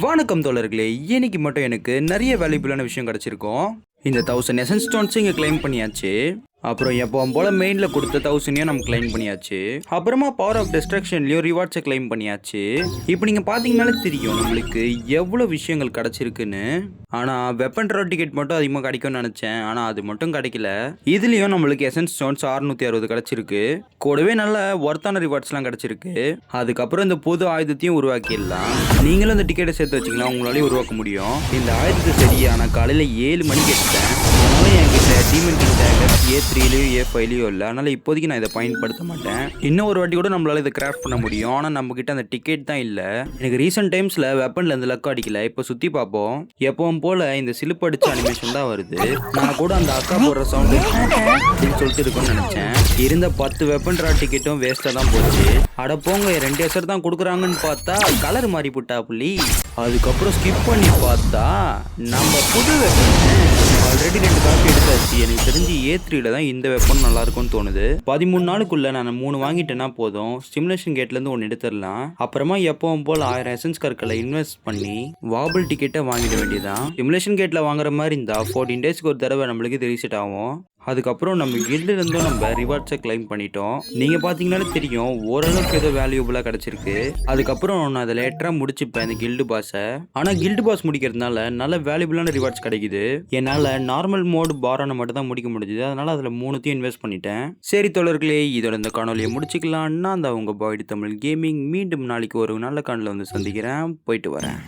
வணக்கம் தோழர்களே, இன்னைக்கு மட்டும் எனக்கு நிறைய வேல்யூபிளான விஷயம் கிடைச்சிருக்கும். இந்த 1000 எசன்ஸ் ஸ்டோன்ஸ் இங்கே கிளைம் பண்ணியாச்சு. அப்புறம் எப்பவும் போல மெயினில் கொடுத்த 1000 நம்ம கிளைம் பண்ணியாச்சு. அப்புறமா பவர் ஆஃப் டிஸ்ட்ரக்ஷன்லையும் ரிவார்ட்ஸை கிளைம் பண்ணியாச்சு. இப்போ நீங்கள் பார்த்தீங்கன்னாலே தெரியும் நம்மளுக்கு எவ்வளோ விஷயங்கள் கிடச்சிருக்குன்னு. ஆனால் வெப்பன் ட்ரா டிக்கெட் மட்டும் அதிகமாக கிடைக்கும்னு நினச்சேன். ஆனால் அது மட்டும் கிடைக்கல. இதுலேயும் நம்மளுக்கு எசன்ஸ் ஸ்டோன்ஸ் 660 கிடச்சிருக்கு. கூடவே நல்ல ஒர்த்தான ரிவார்ட்ஸ்லாம் கிடச்சிருக்கு. அதுக்கப்புறம் இந்த புது ஆயுதத்தையும் உருவாக்கிடலாம். நீங்களும் இந்த டிக்கெட்டை சேர்த்து வச்சிங்கன்னா உங்களாலேயும் உருவாக்க முடியும். இந்த ஆயுதத்தை சரியான காலையில் 7 மணிக்கு எடுத்தேன். அதனால என்கிட்ட டீமன் கிங் டேகர் A3லயோ A5லயோ இல்லை. அதனால இப்போதைக்கு நான் இதை பயன்படுத்த மாட்டேன். இன்னும் ஒரு வாட்டி கூட நம்மளால இதை கிராஃப்ட் பண்ண முடியும். ஆனால் நம்ம கிட்ட அந்த டிக்கெட் தான் இல்லை. எனக்கு ரீசெண்ட் டைம்ஸில் வெப்பன்ல இந்த லக்கம் அடிக்கல. இப்போ சுற்றி பார்ப்போம். எப்பவும் போல இந்த சிலிப்பு அடிச்ச அனிமேஷன் தான் வருது. நான் கூட அந்த அக்கா போடுற சவுண்டு அப்படின்னு சொல்லிட்டு இருக்குன்னு நினைச்சேன். இருந்த 10 வெப்பன் ட்ரா டிக்கெட்டும் வேஸ்ட்டாக தான் போச்சு. அட போங்க, 2 எசர் தான் கொடுக்குறாங்கன்னு பார்த்தா கலர் மாறி போட்டா புள்ளி. அதுக்கப்புறம் ஸ்கிப் பண்ணி பார்த்தா நம்ம புது வெப்பன் ஆல்ரெடி 2 காப்பி எடுத்தாச்சு. எனக்கு தெரிஞ்சு A3ல தான் இந்த வெப்பன் நல்லா இருக்கும்னு தோணுது. 13 நாளுக்குள்ள நான் 3 வாங்கிட்டேன்னா போதும். ஸ்டிமுலேஷன் கேட்லேருந்து 1 எடுத்துடலாம். அப்புறமா எப்பவும் போல் 1000 எசன்ஸ் கற்களை இன்வெஸ்ட் பண்ணி வாபிள் டிக்கெட்டை வாங்கிட வேண்டியதான். ஸ்டிமுலேஷன் கேட்டில் வாங்குற மாதிரி இருந்தா 14 டேஸ்க்கு ஒரு தடவை நம்மளுக்கு ரீசெட் ஆகும். அதுக்கப்புறம் நம்ம கில்டுலேருந்தும் நம்ம ரிவார்ட்ஸை கிளைம் பண்ணிட்டோம். நீங்கள் பார்த்தீங்கன்னாலே தெரியும் ஓரளவுக்கு ஏதோ வேல்யூபுளாக கிடச்சிருக்கு. அதுக்கப்புறம் நான் அதை லேட்டராக முடிச்சுப்பேன் இந்த கில்டு பாஸை. ஆனால் கில்டு பாஸ் முடிக்கிறதுனால நல்ல வேல்யூபுளான ரிவார்ட்ஸ் கிடைக்குது. என்னால் நார்மல் மோடு பாரான மட்டும் தான் முடிக்க முடிஞ்சுது. அதனால் அதில் 3த்தையும் இன்வெஸ்ட் பண்ணிட்டேன். சரி தோழர்களே, இதோட இந்த காணொலியை முடிச்சுக்கலாம். நான் தான் உங்கள் பாய்டு தமிழ் கேமிங். மீண்டும் நாளைக்கு ஒரு நல்ல காணொலியில் வந்து சந்திக்கிறேன். போயிட்டு வரேன்.